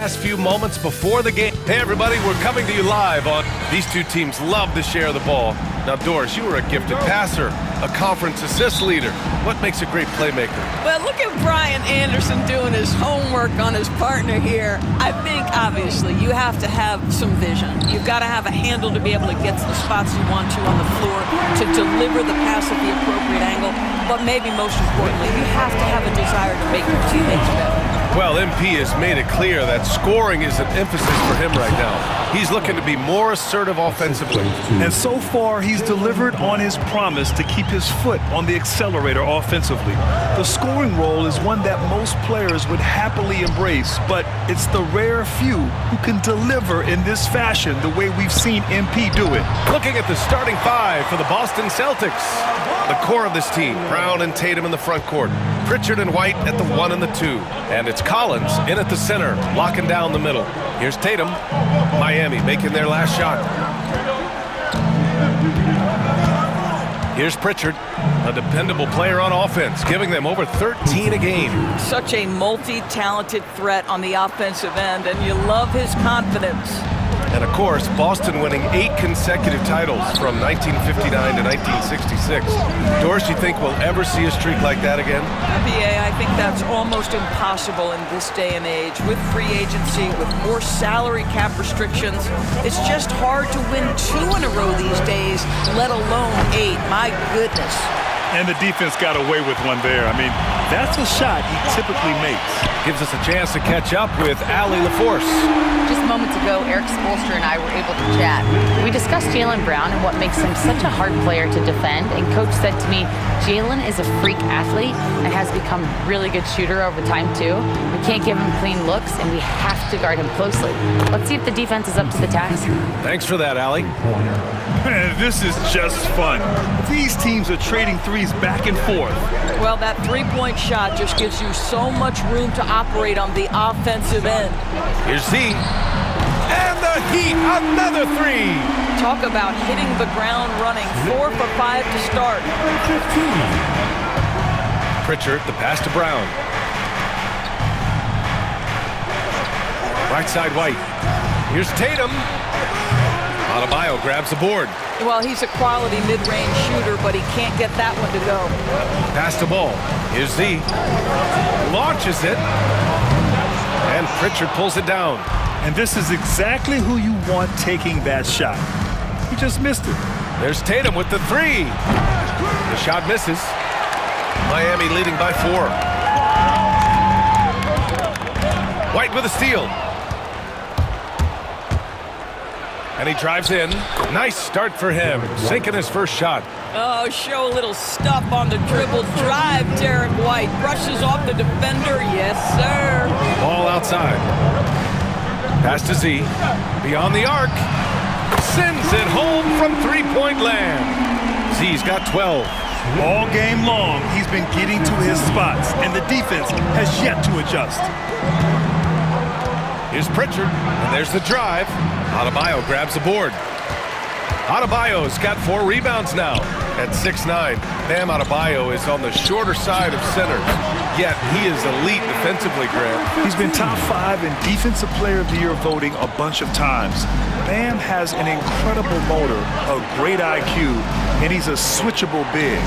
Last few moments before the game. Hey everybody, we're coming to you live on. These two teams love to share the ball. Now Doris, you were a gifted passer, a conference assist leader. What makes a great playmaker? Well, look at Brian Anderson doing his homework on his partner here. I think obviously you have to have some vision. You've got to have a handle to be able to get to the spots you want to on the floor, to deliver the pass at the appropriate angle. But maybe most importantly, you have to have a desire to make your teammates better. Well, MP has made it clear that scoring is an emphasis for him right now. He's looking to be more assertive offensively. And so far, he's delivered on his promise to keep his foot on the accelerator offensively. The scoring role is one that most players would happily embrace, but it's the rare few who can deliver in this fashion the way we've seen MP do it. Looking at the starting five for the Boston Celtics. The core of this team, Brown and Tatum in the front court, Pritchard and White at the 1 and the 2. And it's Collins in at the center, locking down the middle. Here's Tatum. Miami making their last shot. Here's Pritchard, a dependable player on offense, giving them over 13 a game. Such a multi-talented threat on the offensive end, and you love his confidence. And of course, Boston winning 8 consecutive titles from 1959 to 1966. Doris, you think we'll ever see a streak like that again? NBA, I think that's almost impossible in this day and age. With free agency, with more salary cap restrictions, it's just hard to win 2 in a row these days, let alone 8. My goodness. And the defense got away with one there. I mean, that's a shot he typically makes. Gives us a chance to catch up with Allie LaForce. Just moments ago, Eric Spoelstra and I were able to chat. We discussed Jaylen Brown and what makes him such a hard player to defend. And Coach said to me, Jaylen is a freak athlete and has become a really good shooter over time, too. We can't give him clean looks, and we have to guard him closely. Let's see if the defense is up to the task. Thanks for that, Allie. This is just fun. These teams are trading threes back and forth. Well, that three-point shot just gives you so much room to operate on the offensive end. Here's Z. And the Heat, another 3. Talk about hitting the ground running. 4 for 5 to start. Pritchard, the pass to Brown. Right side, White. Here's Tatum. Adebayo grabs the board. Well, he's a quality mid-range shooter, but he can't get that one to go. Pass the ball. Here's Z. Launches it. And Pritchard pulls it down. And this is exactly who you want taking that shot. He just missed it. There's Tatum with the 3. The shot misses. Miami leading by 4. White with a steal. And he drives in. Nice start for him. Sinking his first shot. Oh, show a little stuff on the dribble. Drive, Derek White. Brushes off the defender. Yes, sir. Ball outside. Pass to Z. Beyond the arc. Sends it home from three-point land. Z's got 12. All game long, he's been getting to his spots, and the defense has yet to adjust. Here's Pritchard, and there's the drive. Adebayo grabs the board. Adebayo's got 4 rebounds now at 6'9". Bam Adebayo is on the shorter side of centers, yet he is elite defensively, Grant. He's been top 5 in Defensive Player of the Year voting a bunch of times. Bam has an incredible motor, a great IQ, and he's a switchable big.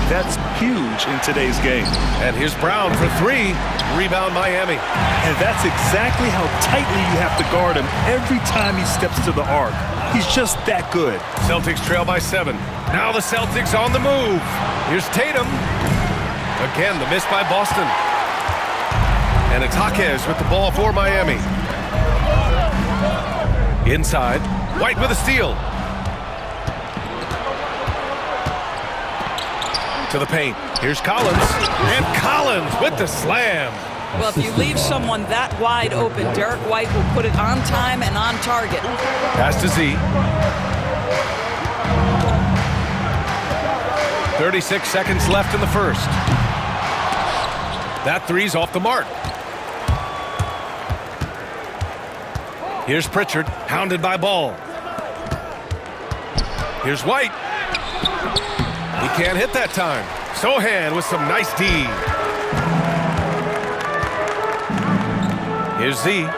That's huge in today's game. And here's Brown for 3. Rebound Miami. And that's exactly how tightly you have to guard him every time he steps to the arc. He's just that good. Celtics trail by 7. Now the Celtics on the move. Here's Tatum. Again, the miss by Boston. And it's Jaquez with the ball for Miami. Inside. White with a steal. To the paint. Here's Collins. And Collins with the slam. Well, if you leave someone that wide open, Derek White will put it on time and on target. Pass to Z. 36 seconds left in the first. That 3's off the mark. Here's Pritchard, hounded by Ball. Here's White. He can't hit that time. Sohan with some nice D. Here's Z.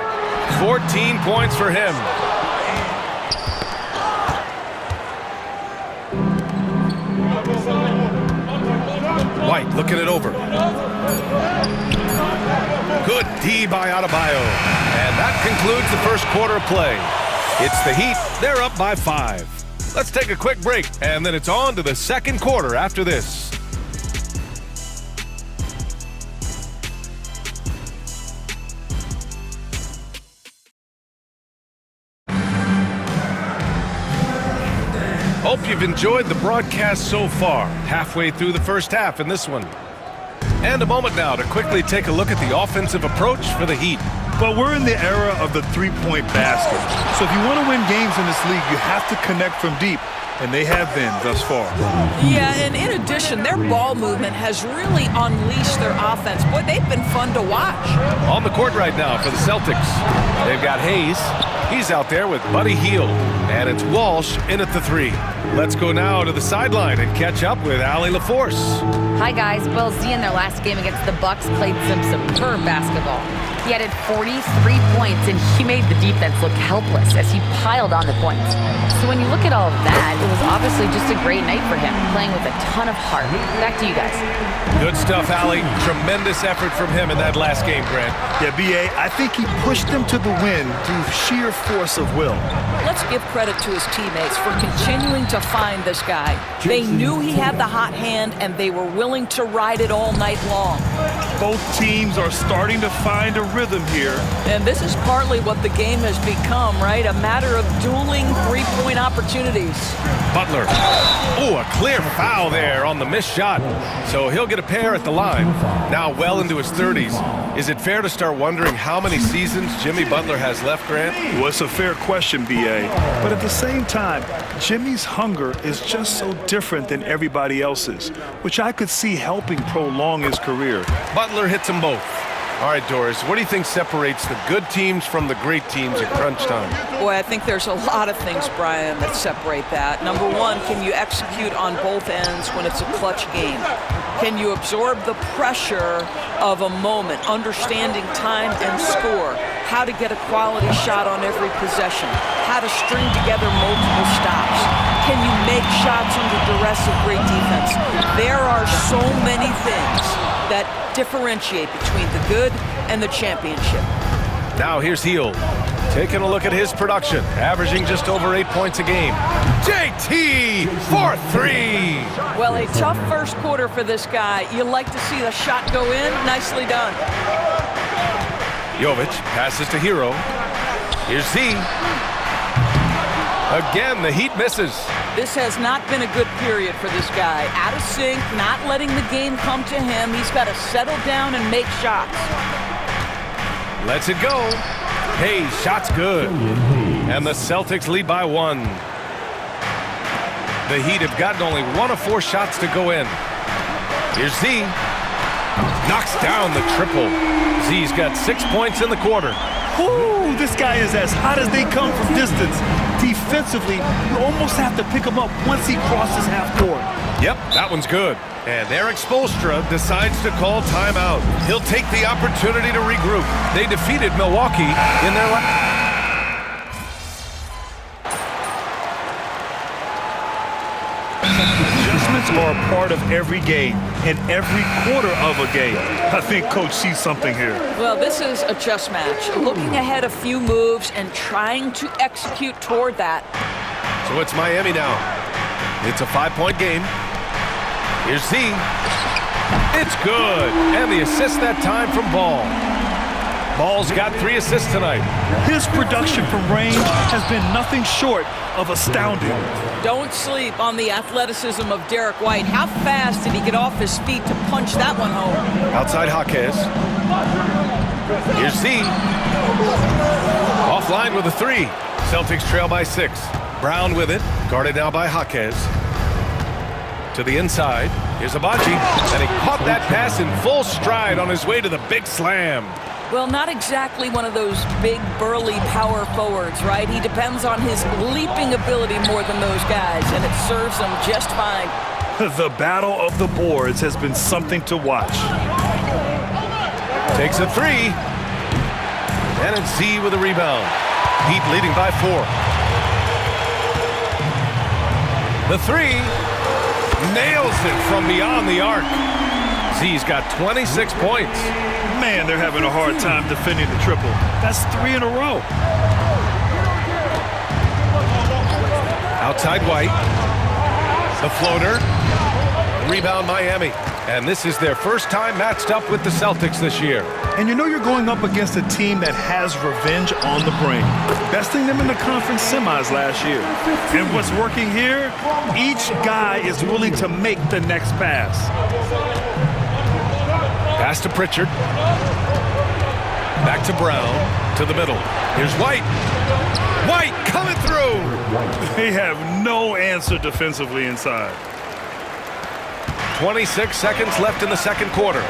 14 points for him. White looking it over. Good D by Adebayo. And that concludes the first quarter of play. It's the Heat. They're up by 5. Let's take a quick break, and then it's on to the second quarter after this. Hope you've enjoyed the broadcast so far. Halfway through the first half in this one. And a moment now to quickly take a look at the offensive approach for the Heat. But we're in the era of the three-point basket. So if you want to win games in this league, you have to connect from deep. And they have been thus far. Yeah, and in addition, their ball movement has really unleashed their offense. Boy, they've been fun to watch. On the court right now for the Celtics. They've got Hayes. He's out there with Buddy Hield. And it's Walsh in at the 3. Let's go now to the sideline and catch up with Allie LaForce. Hi, guys. Well, Z in their last game against the Bucks played some superb basketball. He added 43 points, and he made the defense look helpless as he piled on the points. So when you look at all of that, it was obviously just a great night for him, playing with a ton of heart. Back to you guys. Good stuff, Allie. Tremendous effort from him in that last game, Grant. Yeah, B.A., I think he pushed them to the win through sheer force of will. Let's give credit to his teammates for continuing to find this guy. They knew he had the hot hand, and they were willing to ride it all night long. Both teams are starting to find a rhythm here. And this is partly what the game has become, right? A matter of dueling three-point opportunities. Butler. Oh, a clear foul there on the missed shot. So he'll get a pair at the line. Now well into his 30s. Is it fair to start wondering how many seasons Jimmy Butler has left, Grant? Well, it's a fair question, B.A. But at the same time, Jimmy's hunger is just so different than everybody else's, which I could see helping prolong his career. Butler hits them both. All right, Doris, what do you think separates the good teams from the great teams at crunch time? Boy, I think there's a lot of things, Brian, that separate that. Number one, can you execute on both ends when it's a clutch game? Can you absorb the pressure of a moment, understanding time and score, how to get a quality shot on every possession, how to string together multiple stops? Can you make shots under duress of great defense? There are so many things that differentiate between the good and the championship. Now here's Hield. Taking a look at his production, averaging just over 8 points a game. JT for 3. Well, a tough first quarter for this guy. You like to see the shot go in. Nicely done. Jovic passes to Hero. Here's Z. Again, the Heat misses. This has not been a good period for this guy. Out of sync, not letting the game come to him. He's got to settle down and make shots. Lets it go. Hey, shot's good. And the Celtics lead by 1. The Heat have gotten only 1 of 4 shots to go in. Here's Z. Knocks down the triple. Z's got 6 points in the quarter. Ooh, this guy is as hot as they come from distance. Defensively, you almost have to pick him up once he crosses half court. Yep, that one's good. And Eric Spoelstra decides to call timeout. He'll take the opportunity to regroup. They defeated Milwaukee in their Adjustments are a part of every game and every quarter of a game. I think Coach sees something here. Well, this is a chess match. Looking ahead a few moves and trying to execute toward that. So it's Miami now. It's a 5-point game. Here's Z. It's good. And the assist that time from Ball. Ball's got 3 assists tonight. His production from range has been nothing short of astounding. Don't sleep on the athleticism of Derek White. How fast did he get off his feet to punch that one home? Outside Jaquez. Here's Z. Offline with a 3. Celtics trail by 6. Brown with it. Guarded now by Jaquez. To the inside. Here's Abaji. And he caught that pass in full stride on his way to the big slam. Well, not exactly one of those big, burly power forwards, right? He depends on his leaping ability more than those guys, and it serves him just fine. The battle of the boards has been something to watch. Takes a 3. And it's Z with a rebound. Heat leading by 4. The three. Nails it from beyond the arc. Z's got 26 points. Man, they're having a hard time defending the triple. That's 3 in a row. Outside White. The floater. Rebound Miami. And this is their first time matched up with the Celtics this year. And you know you're going up against a team that has revenge on the brain, besting them in the conference semis last year. And what's working here? Each guy is willing to make the next pass. Pass to Pritchard. Back to Brown. To the middle. Here's White. White coming through. They have no answer defensively inside. 26 seconds left in the second quarter.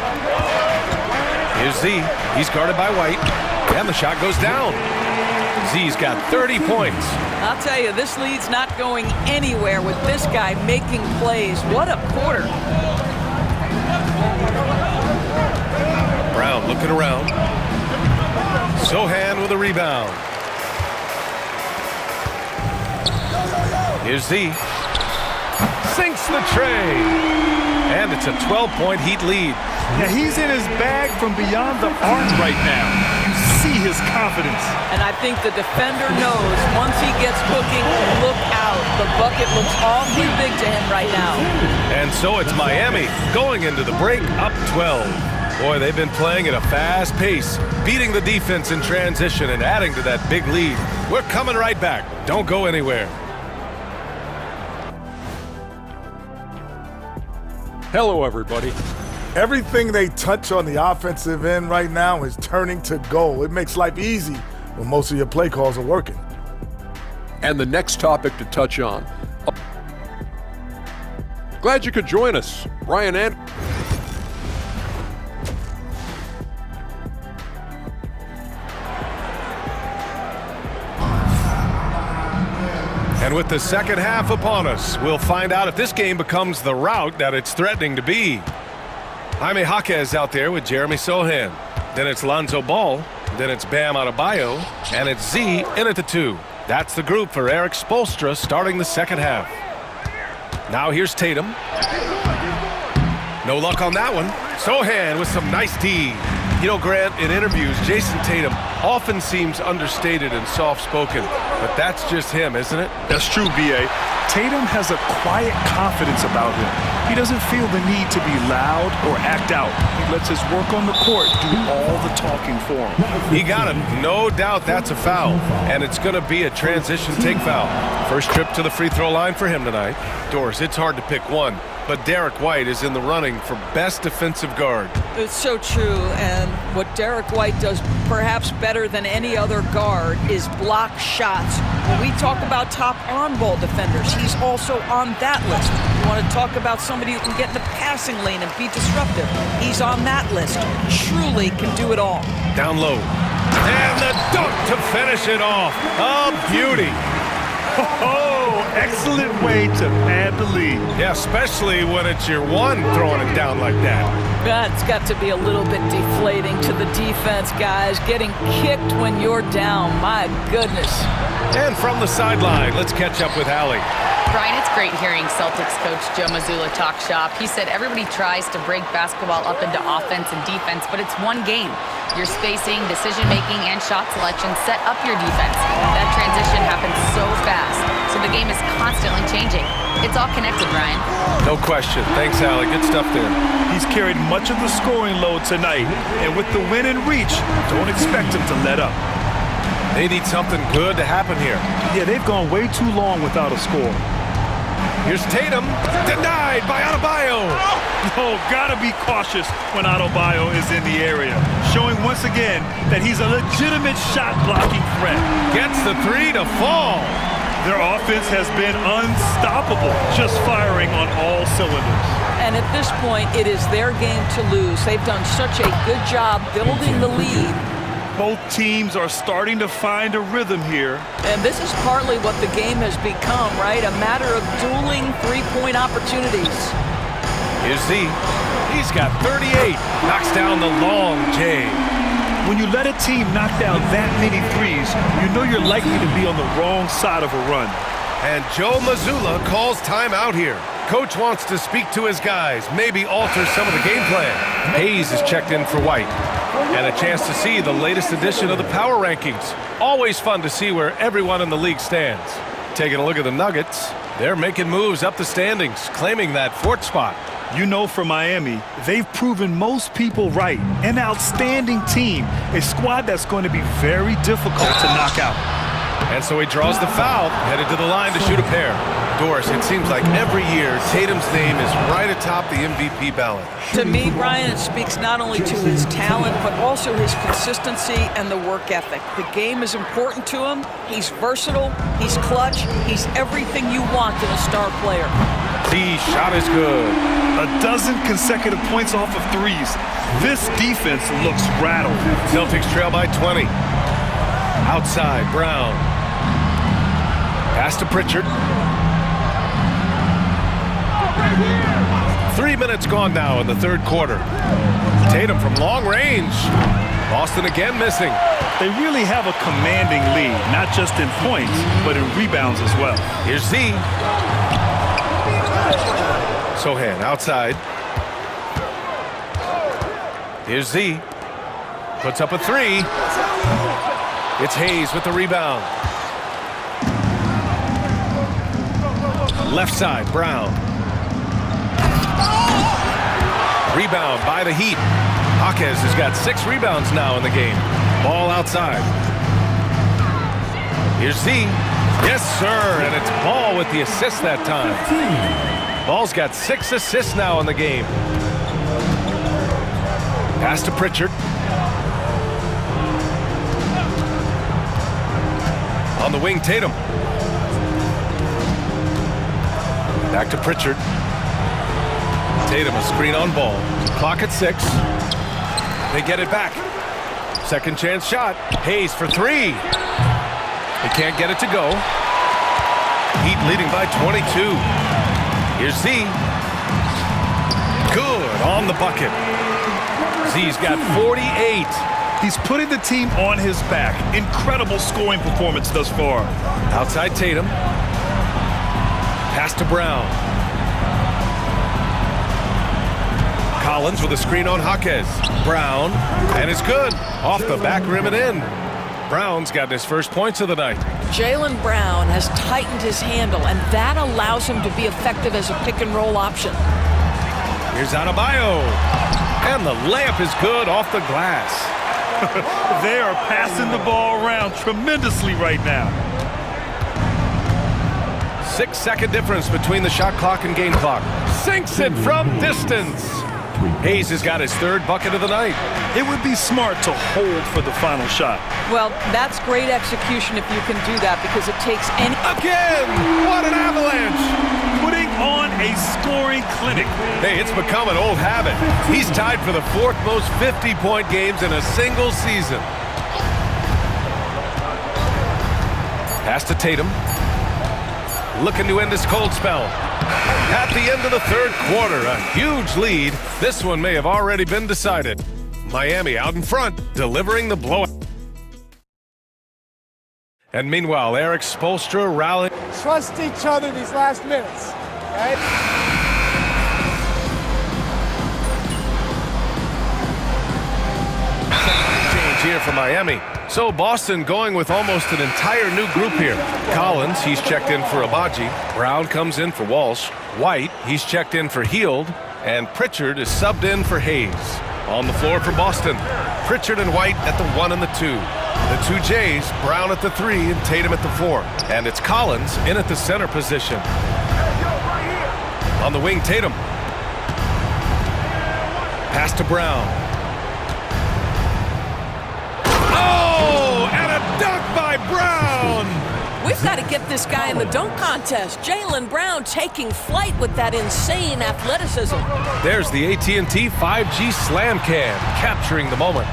Here's Z. He's guarded by White. And the shot goes down. Z's got 30 points. I'll tell you, this lead's not going anywhere with this guy making plays. What a quarter. Brown looking around. Sohan with a rebound. Here's Z. Sinks the tray. And it's a 12-point Heat lead. Yeah, he's in his bag from beyond the arc right now. You see his confidence. And I think the defender knows once he gets cooking, look out. The bucket looks awfully big to him right now. And so it's Miami going into the break up 12. Boy, they've been playing at a fast pace, beating the defense in transition and adding to that big lead. We're coming right back. Don't go anywhere. Hello, everybody. Everything they touch on the offensive end right now is turning to goal. It makes life easy when most of your play calls are working. And the next topic to touch on. Glad you could join us, Brian and And with the second half upon us, we'll find out if this game becomes the rout that it's threatening to be. Jaime Jaquez out there with Jeremy Sohan. Then it's Lonzo Ball. Then it's Bam Adebayo. And it's Z in at the 2. That's the group for Eric Spoelstra starting the second half. Now here's Tatum. No luck on that one. Sohan with some nice D. You know, Grant, in interviews, Jason Tatum often seems understated and soft-spoken, but that's just him, isn't it? That's true, B.A. Tatum has a quiet confidence about him. He doesn't feel the need to be loud or act out. He lets his work on the court do all the talking for him. He got him. No doubt that's a foul, and it's going to be a transition take foul. First trip to the free throw line for him tonight. Doris, it's hard to pick one, but Derek White is in the running for best defensive guard. It's so true, and what Derek White does perhaps better than any other guard is block shots. When we talk about top on-ball defenders, he's also on that list. You want to talk about somebody who can get in the passing lane and be disruptive. He's on that list. Truly can do it all. Down low. And the dunk to finish it off. A beauty. Oh, excellent way to pad the lead. Yeah, especially when it's your one throwing it down like that. That's got to be a little bit deflating to the defense, guys. Getting kicked when you're down. My goodness. And from the sideline, let's catch up with Allie. Brian, it's great hearing Celtics coach Joe Mazzulla talk shop. He said everybody tries to break basketball up into offense and defense, but it's one game. Your spacing, decision-making, and shot selection set up your defense. That transition happens so fast, so the game is constantly changing. It's all connected, Brian. No question. Thanks, Allie. Good stuff there. He's carried much of the scoring load tonight, and with the win in reach, don't expect him to let up. They need something good to happen here. Yeah, they've gone way too long without a score. Here's Tatum, denied by Adebayo. Oh, gotta be cautious when Adebayo is in the area, showing once again that he's a legitimate shot-blocking threat. Gets the three to fall. Their offense has been unstoppable, just firing on all cylinders. And at this point, it is their game to lose. They've done such a good job building the lead. Both teams are starting to find a rhythm here. And this is partly what the game has become, right? A matter of dueling three-point opportunities. Here's Z. He's got 38. Knocks down the long J. When you let a team knock down that many threes, you know you're likely to be on the wrong side of a run. And Joe Mazzulla calls timeout here. Coach wants to speak to his guys, maybe alter some of the game plan. Hayes is checked in for White. And a chance to see the latest edition of the power rankings. Always fun to see where everyone in the league stands. Taking a look at the Nuggets, they're making moves up the standings, claiming that fourth spot. You know, for Miami, they've proven most people right. An outstanding team, a squad that's going to be very difficult to knock out. And so he draws the foul, headed to the line to shoot a pair. Doris, it seems like every year Tatum's name is right atop the MVP ballot. To me, Brian, it speaks not only to his talent, but also his consistency and the work ethic. The game is important to him. He's versatile. He's clutch. He's everything you want in a star player. The shot is good. A dozen consecutive points off of threes. This defense looks rattled. Celtics trail by 20. Outside, Brown. Pass to Pritchard. 3 minutes gone now in the third quarter. Tatum from long range. Boston again missing. They really have a commanding lead, not just in points, but in rebounds as well. Here's Z. Sohan outside. Here's Z. Puts up a three. It's Hayes with the rebound. Left side, Brown. Rebound by the Heat. Jaquez has got 6 rebounds now in the game. Ball outside. Here's Z. Yes, sir, and it's Ball with the assist that time. Ball's got 6 assists now in the game. Pass to Pritchard. On the wing, Tatum. Back to Pritchard. Tatum, a screen on Ball. Clock at 6. They get it back. Second chance shot. Hayes for 3. They can't get it to go. Heat leading by 22. Here's Z. Good on the bucket. Z's got 48. He's putting the team on his back. Incredible scoring performance thus far. Outside Tatum. Pass to Brown. Collins with a screen on Jaquez. Brown, and it's good. Off the back rim and in. Brown's gotten his first points of the night. Jaylen Brown has tightened his handle, and that allows him to be effective as a pick-and-roll option. Here's Adebayo. And the layup is good off the glass. They are passing the ball around tremendously right now. 6-second difference between the shot clock and game clock. Sinks it from distance. Hayes has got his 3rd bucket of the night. It would be smart to hold for the final shot. Well, that's great execution if you can do that, because it takes any... Again! What an avalanche! Putting on a scoring clinic. Hey, it's become an old habit. He's tied for the 4th most 50-point games in a single season. Pass to Tatum. Looking to end this cold spell. At the end of the third quarter, a huge lead. This one may have already been decided. Miami out in front, delivering the blowout. And meanwhile, Eric Spoelstra rallying. Trust each other these last minutes, okay? Change here for Miami. So Boston going with almost an entire new group here. Collins, he's checked in for Abaji. Brown comes in for Walsh. White, he's checked in for Hield. And Pritchard is subbed in for Hayes. On the floor for Boston, Pritchard and White at the 1 and the 2. The 2 J's, Brown at the 3 and Tatum at the 4. And it's Collins in at the center position. On the wing, Tatum. Pass to Brown. Oh, and a dunk by Brown! We've got to get this guy in the dunk contest. Jaylen Brown taking flight with that insane athleticism. There's the AT&T 5G Slam Cam, capturing the moment.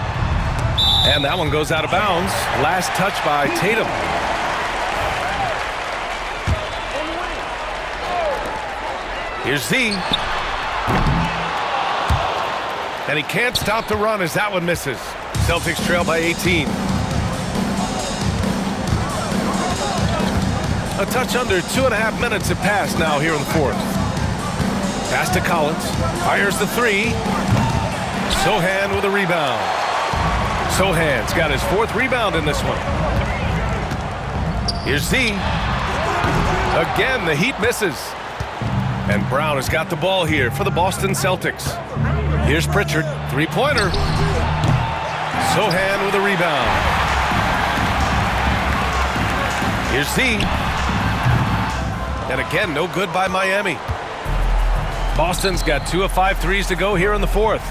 And that one goes out of bounds. Last touch by Tatum. Here's Z. And he can't stop the run as that one misses. Celtics trail by 18. A touch under 2.5 minutes have passed now here in the fourth. Pass to Collins. Fires the three. Sohan with a rebound. Sohan's got his 4th rebound in this one. Here's Z. Again, the Heat misses. And Brown has got the ball here for the Boston Celtics. Here's Pritchard. 3-pointer. Sohan with a rebound. Here's Z. And again, no good by Miami. Boston's got 2 of 5 threes to go here in the fourth.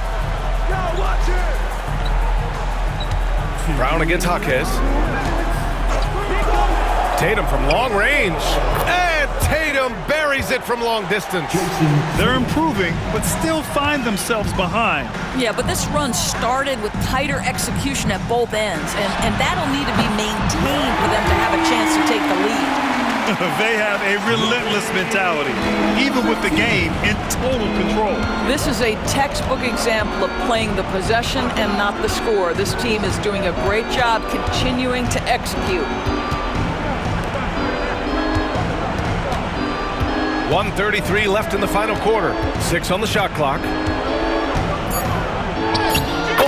Brown against Jaquez. Tatum from long range. And Tatum buries it from long distance. They're improving, but still find themselves behind. Yeah, but this run started with tighter execution at both ends, and that'll need to be maintained for them to have a chance to take the lead. They have a relentless mentality, even with the game in total control. This is a textbook example of playing the possession and not the score. This team is doing a great job continuing to execute. 1:33 left in the final quarter. 6 on the shot clock.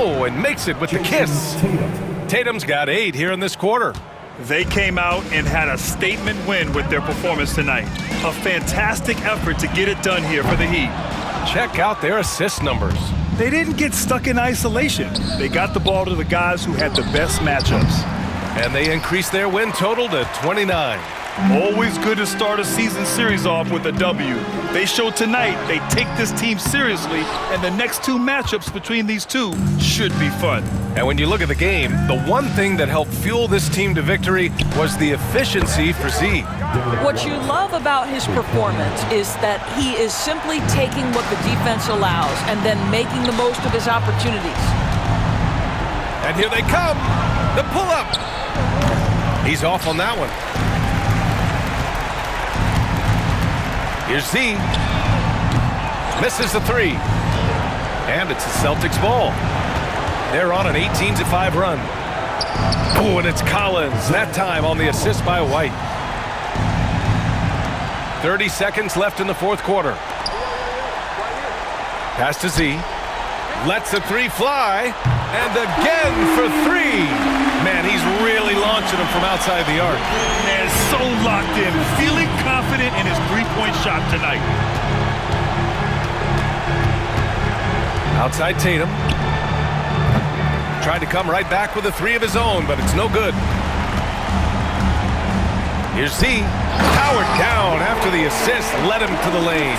Oh, and makes it with the kiss. Tatum's got 8 here in this quarter. They came out and had a statement win with their performance tonight. A fantastic effort to get it done here for the Heat. Check out their assist numbers. They didn't get stuck in isolation. They got the ball to the guys who had the best matchups. And they increased their win total to 29. Always good to start a season series off with a W. They showed tonight they take this team seriously, and the next 2 matchups between these two should be fun. And when you look at the game, the one thing that helped fuel this team to victory was the efficiency for Z. What you love about his performance is that he is simply taking what the defense allows and then making the most of his opportunities. And here they come. The pull-up. He's off on that one. Here's Z. Misses the 3. And it's the Celtics ball. They're on an 18-5 run. Oh, and it's Collins, that time on the assist by White. 30 seconds left in the fourth quarter. Pass to Z. Lets the 3 fly. And again for 3. Man, he's really launching them from outside the arc. And so locked in, feeling confident in his 3-point shot tonight. Outside Tatum. Tried to come right back with a 3 of his own, but it's no good. Here's Z. Powered down after the assist led him to the lane.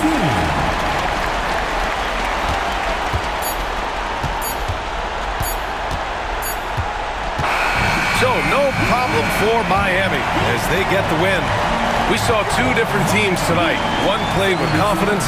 So no problem for Miami as they get the win. We saw 2 different teams tonight. One played with confidence.